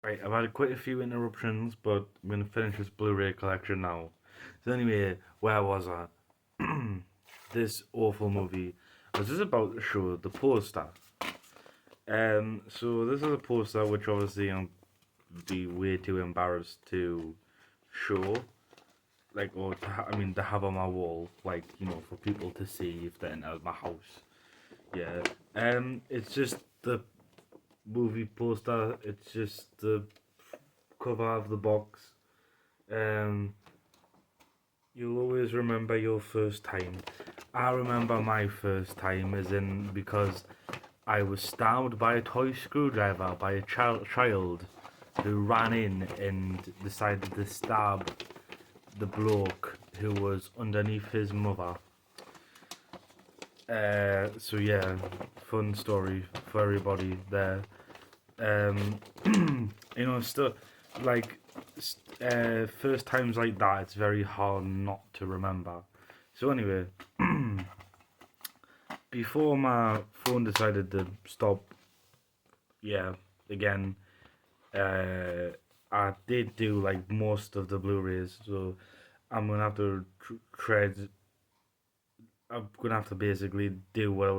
Right, I've had quite a few interruptions, but I'm gonna finish this Blu-ray collection now. So anyway, where was I? This awful movie. I was just about to show the poster. So this is a poster which obviously I'm be way too embarrassed to show, like, or to have on my wall, like, for people to see if they enter my house. Yeah. It's just the movie poster. It's just the cover of the box. Um, you'll always remember your first time. I remember my first time as in because I was stabbed by a toy screwdriver by a child who ran in and decided to stab the bloke who was underneath his mother. So yeah, fun story for everybody there. Um, still like first times like that, it's very hard not to remember. So anyway, before my phone decided to stop, yeah, again, uh, I did do like most of the Blu-rays, so I'm gonna have to tread. I'm gonna have to basically do what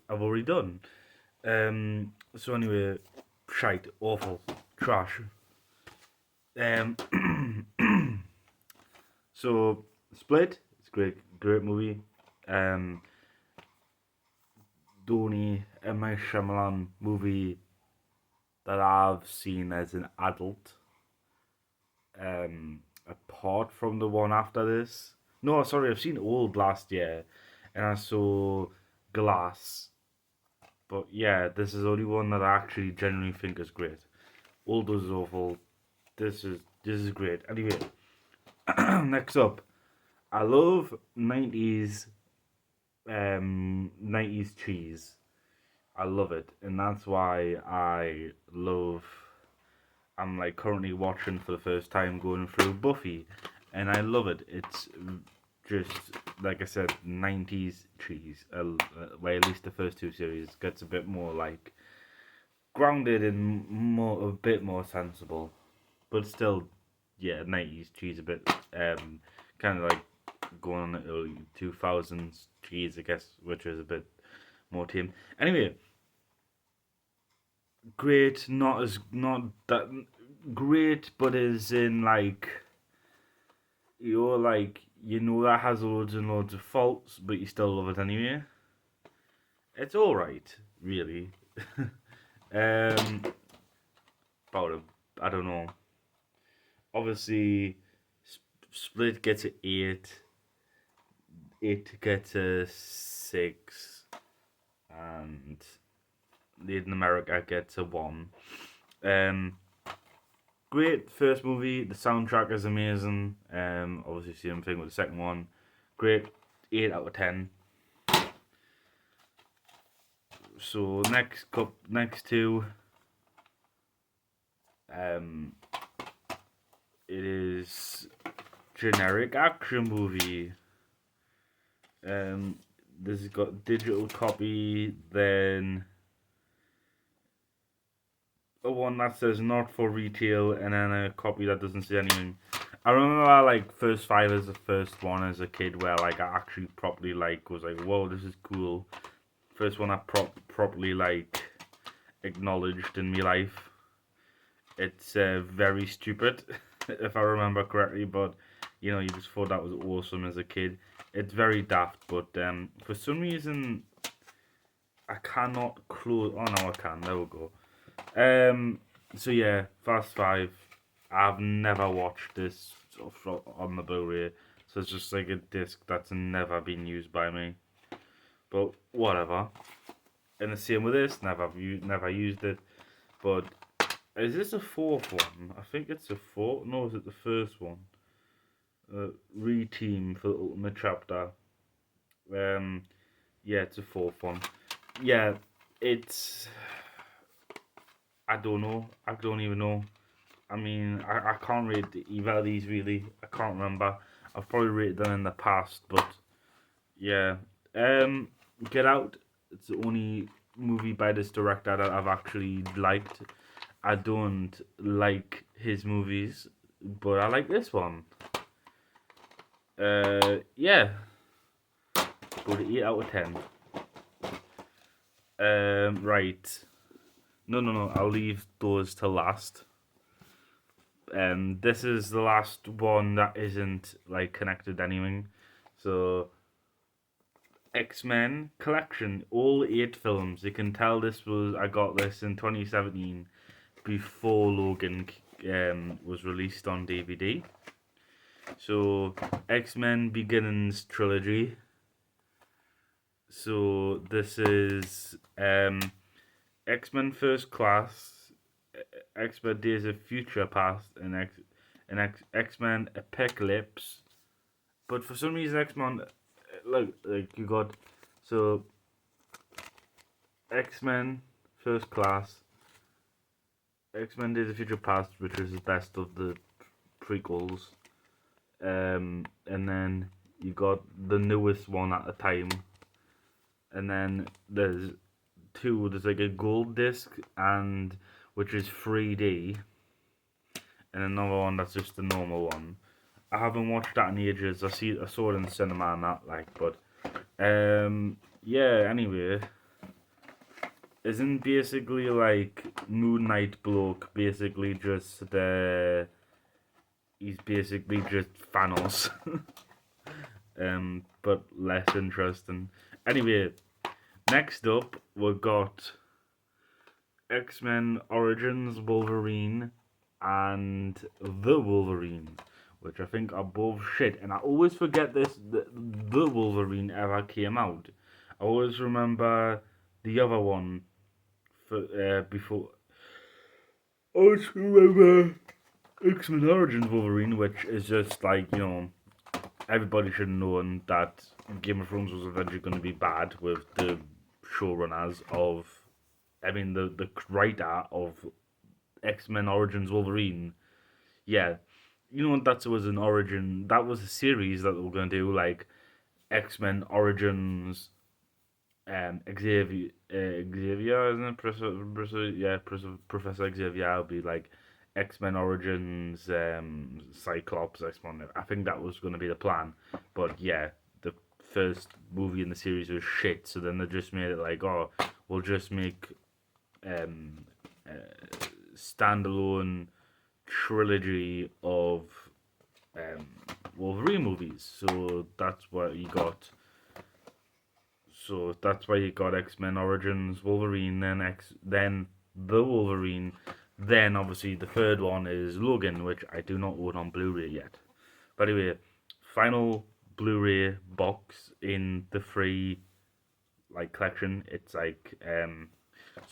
I've already done. So anyway, shite, awful, trash. Um, so Split, it's a great movie. Um, the only M. Shyamalan movie that I've seen as an adult. Apart from the one after this. No, sorry, I've seen Old last year, and I saw Glass. But yeah, this is the only one that I actually genuinely think is great. Old was awful. This is great. Anyway, next up, I love 90s cheese. I love it, and that's why I'm like currently watching for the first time going through Buffy, and I love it. It's just like I said, 90s cheese. Where at least the first two series gets a bit more like grounded and a bit more sensible, but still, yeah, 90s cheese a bit kind of like going on the early 2000s cheese, I guess, which is a bit more tame. Anyway, great, not that great, but as in like that has loads and loads of faults, but you still love it anyway. It's all right, really. um, about a, I don't know. Obviously, Split gets a 8. It gets a 6, and Made in America gets a 1. Um, great first movie. The soundtrack is amazing. Obviously same thing with the second one. Great, 8 out of 10. So next two, um, it is generic action movie. This has got digital copy, then a one that says not for retail, and then a copy that doesn't say anything. I remember like first five as the first one as a kid where like I actually properly like was like, whoa, this is cool. First one I properly like acknowledged in my life. It's very stupid, if I remember correctly, but you just thought that was awesome as a kid. It's very daft, but for some reason I cannot close. Oh no, I can. There we go. So yeah, Fast Five. I've never watched this on the Blu-ray, so it's just like a disc that's never been used by me. But whatever. And the same with this. Never used it. But is this a fourth one? I think it's a fourth. No, is it the first one? Reteam for the Ultimate Chapter. Yeah, it's a fourth one. Yeah, it's. I don't know. I don't even know. I mean, I can't rate either of these really. I can't remember. I've probably rated them in the past, but yeah. Get Out. It's the only movie by this director that I've actually liked. I don't like his movies, but I like this one. Yeah, go to 8 out of 10. Right. No. I'll leave those to last. This is the last one that isn't like connected to anything. So X-Men collection, all 8 films. You can tell I got this in 2017 before Logan was released on DVD. So X-Men Beginnings trilogy. So this is X-Men First Class, X-Men Days of Future Past, and X-Men Apocalypse. But for some reason, X-Men, like you got, so X-Men First Class, X-Men Days of Future Past, which is the best of the prequels, and then you got the newest one at the time, and then there's like a gold disc, and which is 3D, and another one that's just the normal one. I haven't watched that in ages. I saw it in the cinema and that, like, but yeah. Anyway, isn't basically like Moon Knight bloke basically just he's basically just Thanos, but less interesting. Anyway, next up we've got X-Men Origins Wolverine and The Wolverine, which I think are both shit. And I always forget the Wolverine ever came out. I always remember the other one before. I always remember X-Men Origins Wolverine, which is just like, everybody should have known that Game of Thrones was eventually going to be bad with the showrunners the writer of X-Men Origins Wolverine. Yeah, that was an origin. That was a series that they were going to do, like X-Men Origins. Xavier, isn't it? Professor Xavier will be like X-Men Origins, Cyclops, X-Men. I think that was going to be the plan, but yeah, the first movie in the series was shit. So then they just made it like, oh, we'll just make standalone trilogy of Wolverine movies. So that's what you got. So that's why you got X-Men Origins Wolverine, then the Wolverine, then obviously the third one is Logan, which I do not own on Blu-ray yet. But anyway, final Blu-ray box in the free collection. It's like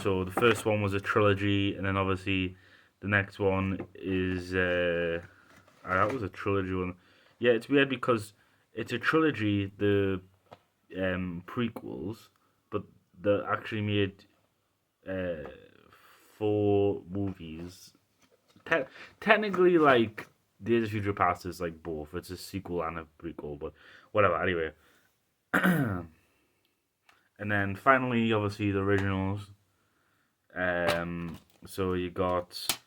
so the first one was a trilogy, and then obviously the next one is that was a trilogy one. Yeah, it's weird because it's a trilogy. The prequels, but they actually made 4 movies. Technically, like Days of Future Past is like both. It's a sequel and a prequel, but whatever. Anyway, and then finally, obviously, the originals. So you got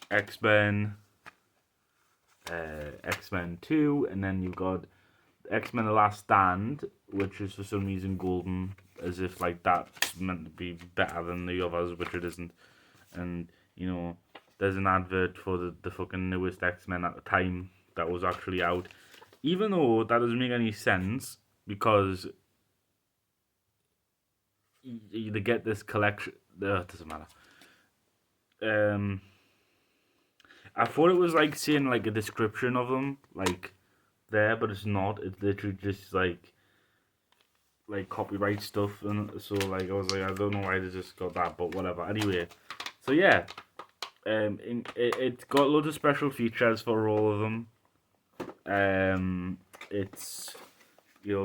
X-Men, X-Men 2, and then you've got X-Men The Last Stand, which is for some reason golden, as if like that's meant to be better than the others, which it isn't. And there's an advert for the fucking newest X-Men at the time that was actually out, even though that doesn't make any sense because they get this collection. It doesn't matter. I thought it was like seeing like a description of them, like there, but it's not. It's literally just like copyright stuff, and so like I was like, I don't know why they just got that, but whatever. Anyway, so yeah, it's got loads of special features for all of them. It's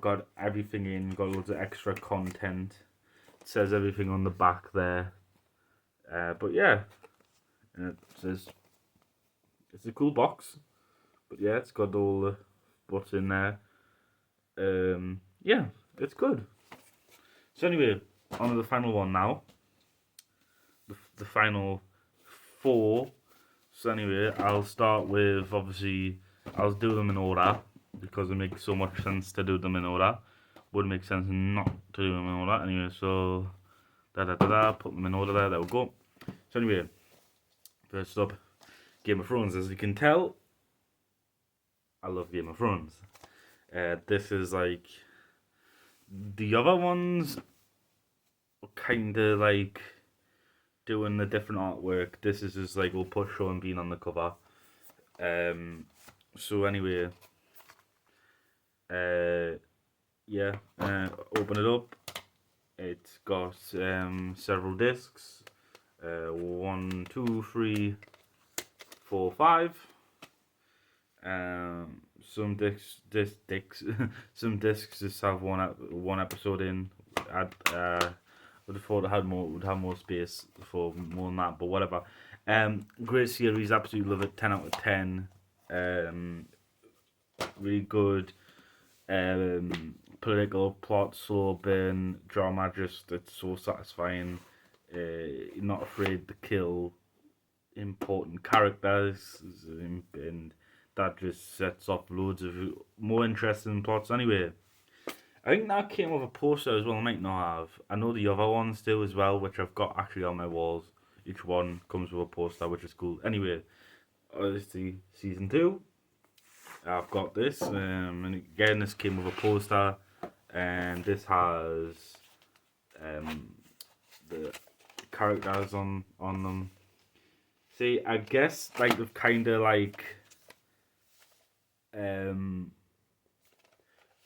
got everything in, got loads of extra content. It says everything on the back there. But yeah, and it says it's a cool box. But yeah, it's got all the what's in there. Yeah, it's good. So anyway, on to the final one now. The final 4. So anyway, I'll start with, obviously, I'll do them in order because it makes so much sense to do them in order. Would make sense not to do them in order. Anyway, so put them in order there we go. So anyway, first up, Game of Thrones. As you can tell, I love Game of Thrones. This is like, the other ones kind of like doing the different artwork. This is just like, we'll put Sean Bean on the cover. So anyway, yeah, open it up. It's got several discs. 1, 2, 3, 4, 5. Some discs, some discs just have one episode in. Would have thought it would have more space for more than that, but whatever. Great series, absolutely love it. 10 out of 10. Really good. Political plot, slow burn, drama. Just, it's so satisfying. You're not afraid to kill important characters, and that just sets off loads of more interesting plots. Anyway, I think that came with a poster as well. I might not have. I know the other ones do as well, which I've got actually on my walls. Each one comes with a poster, which is cool. Anyway, obviously season 2. I've got this, and again, this came with a poster, and this has the characters on them. See, I guess like they've kind of like, I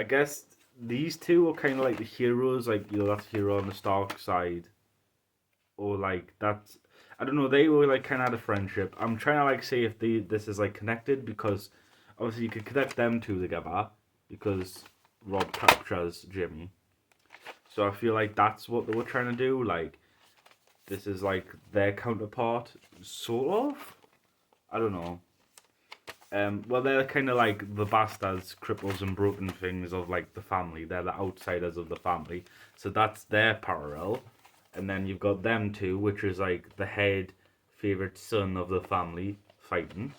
guess these two are kind of like the heroes, like, you know, that's a hero on the Stark side, or like that's, I don't know, they were like kind of had a friendship. I'm trying to like see if this is like connected, because obviously you could connect them two together because Rob captures Jimmy. So I feel like that's what they were trying to do. Like, this is like their counterpart, sort of. I don't know. Well, they're kind of like the bastards, cripples, and broken things of like the family. They're the outsiders of the family. So that's their parallel. And then you've got them two, which is like the head favorite son of the family fighting.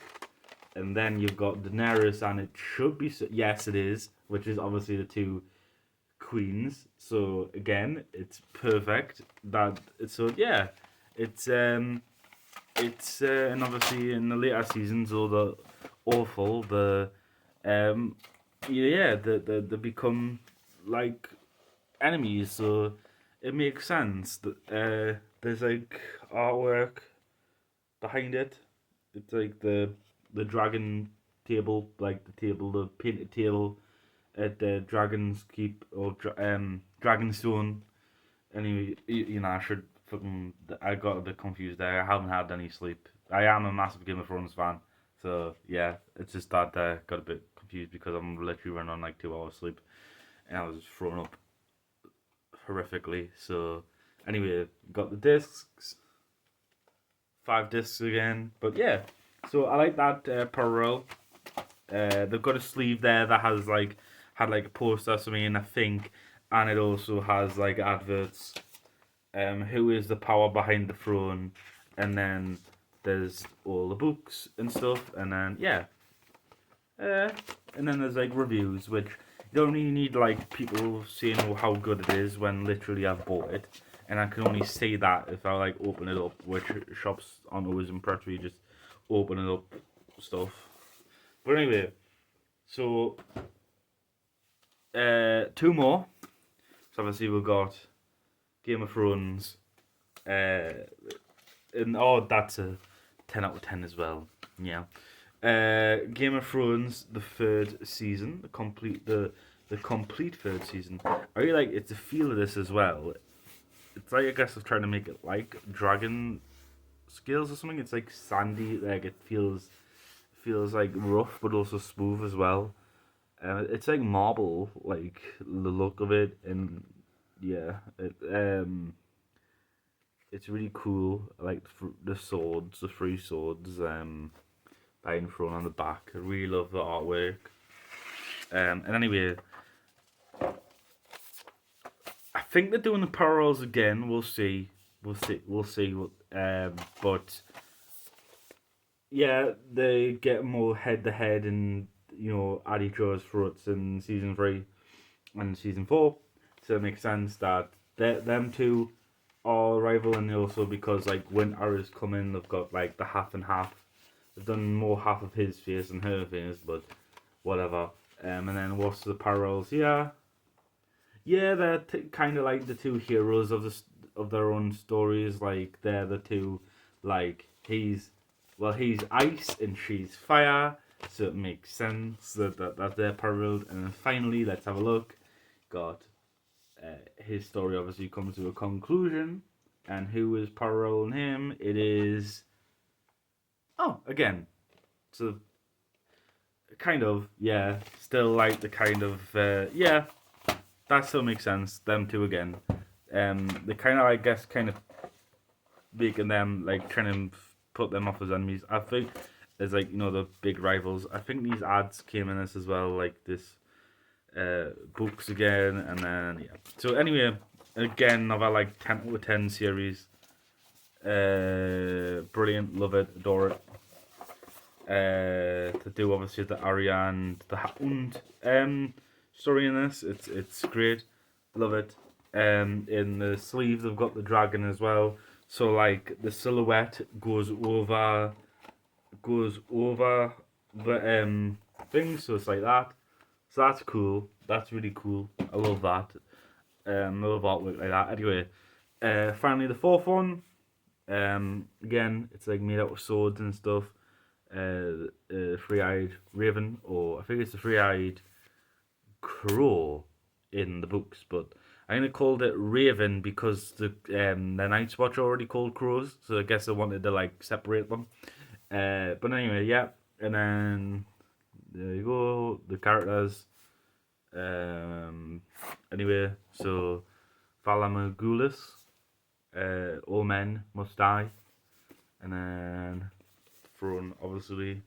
And then you've got Daenerys, and it should be, yes, it is, which is obviously the two queens. So again, it's perfect. Yeah, it's and obviously in the later seasons, all the awful, they become like enemies. So it makes sense that there's like artwork behind it. It's like the dragon table, like the painted table at the Dragon's Keep, or Dragonstone. Anyway, you know, I got a bit confused there. I haven't had any sleep. I am a massive Game of Thrones fan, so yeah, it's just that I got a bit confused because I'm literally running on like 2 hours sleep, and I was thrown up horrifically. So anyway, got the discs, 5 discs again, but yeah. So I like that parallel. They've got a sleeve there that has like had like a poster or something, I think, and it also has like adverts. Who is the power behind the throne, and then there's all the books and stuff, and then yeah, and then there's like reviews, which you don't really need like people saying how good it is when literally I've bought it, and I can only say that if I like open it up, which shops aren't always impressed with you just opening up stuff. But anyway, so 2 more. So obviously we've got Game of Thrones, and that's a 10 out of 10 as well. Yeah. Game of Thrones, the 3rd season, the complete 3rd season. I really like it's the feel of this as well. It's like, I guess, of trying to make it like dragon scales or something. It's like sandy, like it feels like rough but also smooth as well. It's like marble, like the look of it, and yeah, it's really cool. I like the swords, the 3 swords, being thrown on the back. I really love the artwork. And anyway, I think they're doing the parallels again. We'll see. What. But yeah, they get more head to head and at each other's throats in season 3 and season 4. So it makes sense that them two are rival, and also because like Winter is coming, they've got like the half and half. They've done more half of his face than her face, but whatever. And then what's the parallels? Yeah, yeah, they're kind of like the two heroes of their own stories. Like they're the two, like he's ice and she's fire, so it makes sense that they're paralleled. And then finally, let's have a look. Got his story obviously comes to a conclusion, and who is paralleling him? It is again, so kind of yeah, still like the kind of yeah, that still makes sense. Them two again. They kind of, I guess, kind of making them like trying to put them off as enemies. I think as like the big rivals. I think these ads came in this as well, like this books again, and then yeah. So anyway, again, another like 10/10 series. Brilliant, love it, adore it. To do obviously the Arya and the Hound story in this, it's great, love it. In the sleeve they've got the dragon as well, so like the silhouette goes over the thing, so it's like that. So that's cool. That's really cool. I love that. I love artwork like that. Anyway, finally the fourth one. Again, it's like made out of swords and stuff. Three-eyed raven, or I think it's a three-eyed crow in the books, but I only called it raven because the Night's Watch already called crows, so I guess I wanted to like separate them. But anyway, yeah, and then there you go, the characters. Anyway, so Valamagulis, all men must die, and then throne obviously.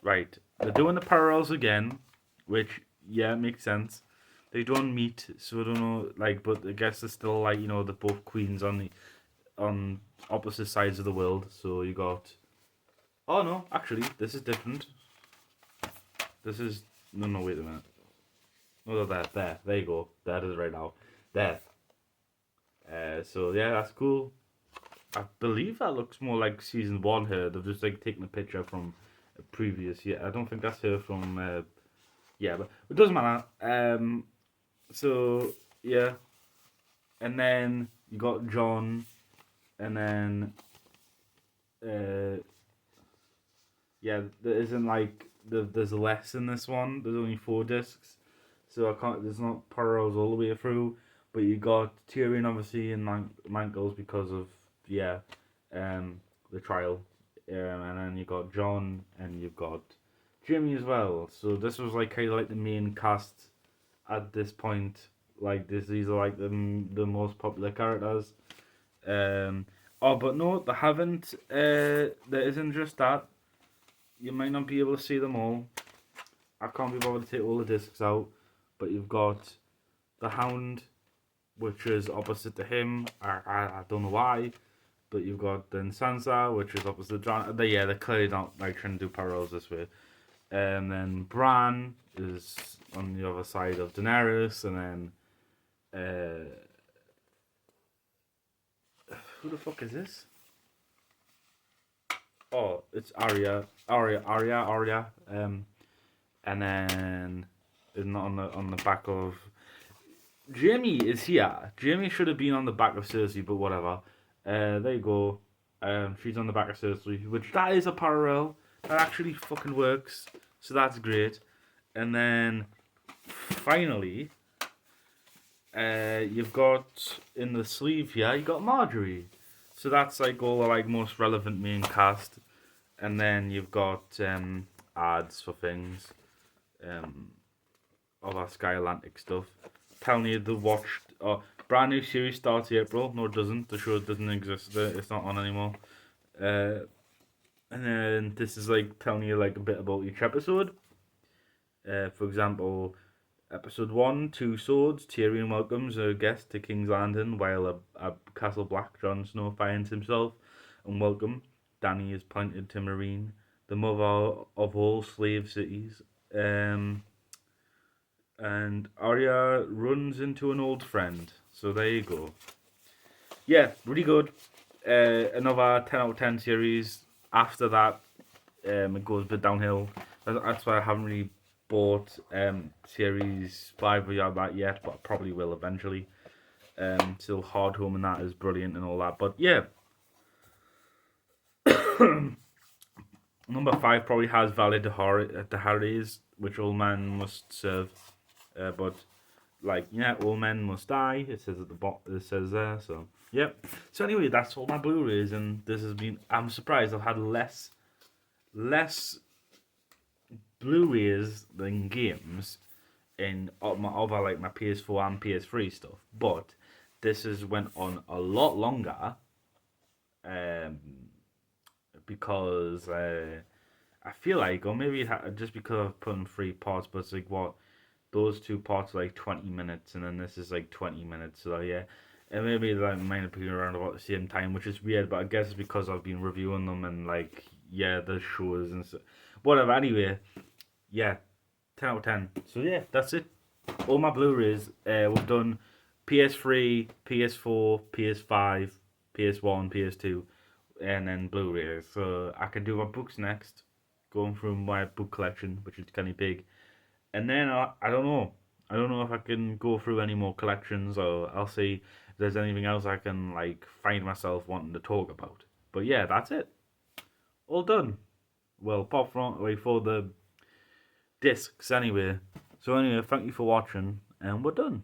Right, they're doing the parallels again, which yeah makes sense. They don't meet, so I don't know, like, but I guess they're still like they're both queens on opposite sides of the world. So you got. Oh no, actually, this is different. This is no. Wait a minute. Oh, there you go. That is right now. There. So yeah, that's cool. I believe that looks more like season 1 here. They've just like taken a picture from a previous year. I don't think that's her from. Yeah, but it doesn't matter. So yeah, and then you got John, and then yeah, there isn't like there's less in this one. There's only 4 discs, so I can't. There's not parallels all the way through. But you got Tyrion obviously in Mankles because of the trial, and then you got John and you've got Jimmy as well. So this was like kind of like the main cast at this point. Like these are like the most popular characters. But no, they haven't. There isn't just that. You might not be able to see them all. I can't be bothered to take all the discs out, but you've got the Hound, which is opposite to him. I don't know why, but you've got then Sansa, which is opposite to Jon. Yeah, they're clearly not like trying to do parallels this way. And then Bran is on the other side of Daenerys, and then who the fuck is this? Oh, it's Arya. And then on the back of Jamie is here. Jamie should have been on the back of Cersei, but whatever. There you go. She's on the back of Cersei, which that is a parallel. That actually fucking works. So that's great. And then finally, you've got in the sleeve here, you got Marjorie. So that's like all the like most relevant main cast. And then you've got ads for things, all that Sky Atlantic stuff. Telling you the watched brand new series starts April. No, it doesn't. The show doesn't exist. It's not on anymore. And then this is like telling you like a bit about each episode. For example, episode 1, Two Swords. Tyrion welcomes a guest to King's Landing while a Castle Black Jon Snow finds himself and welcome. Danny is pointed to Marine, the mother of all slave cities. Um, and Arya runs into an old friend. So there you go. Yeah, really good. Another 10 out of 10 series. After that, it goes a bit downhill. That's why I haven't really bought series 5 or that yet, but I probably will eventually. Still Hard Home and that is brilliant and all that. But yeah, number 5 probably has Valid Harris, which all men must serve. But like, yeah, all men must die. It says at the bottom. It says there. So yep. So anyway, that's all my Blu-rays, and this has been. I'm surprised I've had less Blu-rays than games in my other like my PS4 and PS3 stuff. But this has went on a lot longer. Um, because I feel like, or maybe just because I've put in 3 parts, but it's like what those 2 parts are like 20 minutes, and then this is like 20 minutes. So yeah, and maybe that might have been around about the same time, which is weird. But I guess it's because I've been reviewing them and like yeah, the shows and so, whatever. Anyway, yeah, 10 out of 10. So yeah, that's it. All my Blu-rays. We've done PS3, PS4, PS5, PS1, PS2, and then Blu-rays. So I can do my books next. Going through my book collection, which is kind of big. And then I don't know. I don't know if I can go through any more collections, or I'll see if there's anything else I can like find myself wanting to talk about. But yeah, that's it. All done. Well, apart from wait for the discs anyway. So anyway, thank you for watching, and we're done.